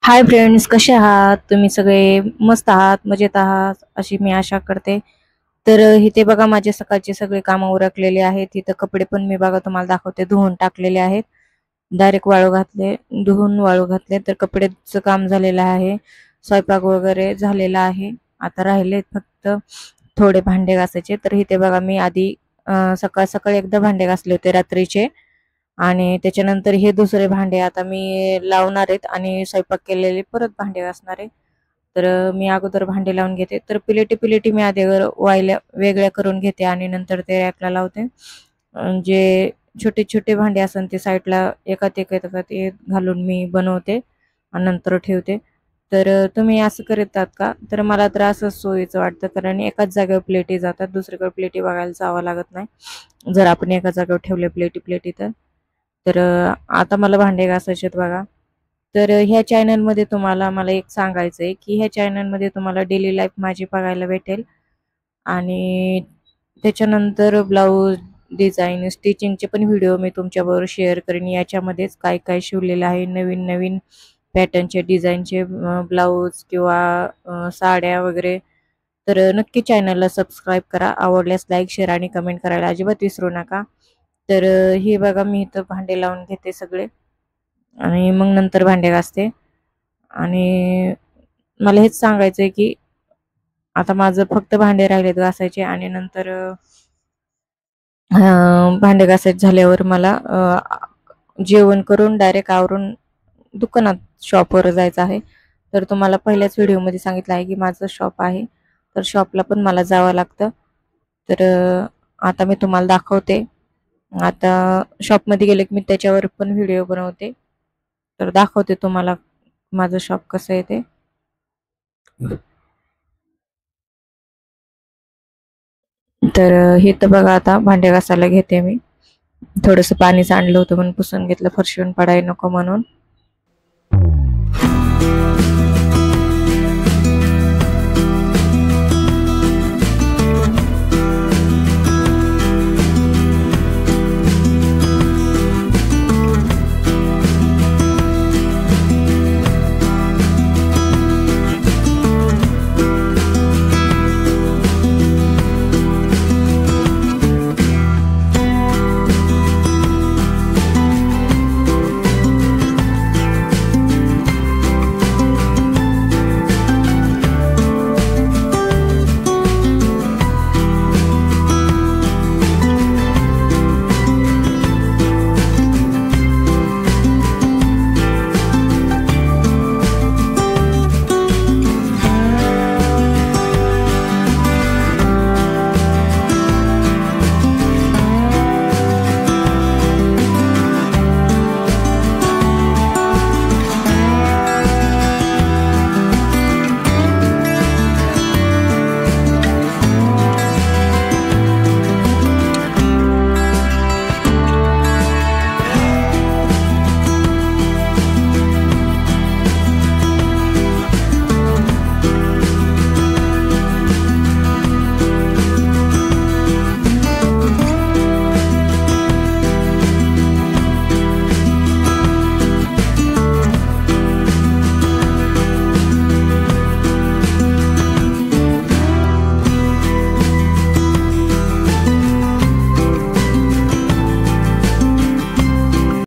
Hi friends, कसे आहात तुम्ही? सगळे मस्त आहात, मजेत आहात अशी मी आशा करते. तर इथे बघा माझे सकाळचे सगळे कामं उरकलेले आहेत. इथं कपडे पण मी बघा तुम्हाला दाखवते, धुवून टाकलेले आहेत. डायरेक्ट वाळू घातले, धुवून वाळू घातले. तर कपड्याचं काम झालेलं आहे, स्वयंपाक वगैरे झालेला आहे. आता राहिले फक्त थोडे भांडे घासायचे. तर इथे बघा मी आधी सकाळ सकाळी एकदा भांडे घासले होते रात्रीचे, आणि त्याच्यानंतर हे दुसरे भांडे आता मी लावणार आहेत आणि स्वयंपाक केलेले परत भांडे घासणार आहे. तर मी अगोदर भांडे लावून घेते. तर प्लेटी मी आधी वायल्या वेगळ्या करून घेते आणि नंतर ते रॅकला लावते. जे छोटे छोटे भांडे असतात ते साईडला एकात एक घालून मी बनवते आणि नंतर ठेवते. तर तुम्ही असं करतात का? तर मला तर असं सोयीचं वाटतं, कारण एकाच जागेवर प्लेटी जातात, दुसरीकडे प्लेटी बघायला जावं लागत नाही जर आपण एका जागेवर ठेवले प्लेटी तर आता मला भांडे घासायचे आहेत बघा. तर ह्या चॅनलमध्ये तुम्हाला मला एक सांगायचं आहे की ह्या चॅनलमध्ये तुम्हाला डेली लाईफ माझी बघायला भेटेल, आणि त्याच्यानंतर ब्लाऊज डिझाईन स्टिचिंगचे पण व्हिडिओ मी तुमच्याबरोबर शेअर करेन. याच्यामध्येच काय काय शिवलेलं आहे, नवीन नवीन पॅटर्नचे डिझाईनचे ब्लाऊज किंवा साड्या वगैरे. तर नक्की चॅनलला सबस्क्राईब करा. आवडल्यास लाईक, शेअर आणि कमेंट करायला अजिबात विसरू नका. तर हे बघा मी इथं भांडे लावून घेते सगळे आणि मग नंतर भांडे घासते. आणि मला हेच सांगायचं आहे की आता माझं फक्त भांडे राहिलेत घासायचे, आणि नंतर भांडे घासायचे झाल्यावर मला जेवण करून डायरेक्ट आवरून दुकानात शॉपवर जायचं आहे. तर तुम्हाला पहिल्याच व्हिडिओमध्ये सांगितलं आहे की माझं शॉप आहे, तर शॉपला पण मला जावं लागतं. तर आता मी तुम्हाला दाखवते. आता शॉपमध्ये गेले की मी त्याच्यावर पण व्हिडिओ बनवते, तर दाखवते तुम्हाला माझं शॉप कसं आहे ते. तर हे तर बघा आता भांडे घासायला घेते मी. थोडंसं पाणी सांडलं होतं म्हणून पुसून घेतलं, फरशीवर पडायला नको म्हणून.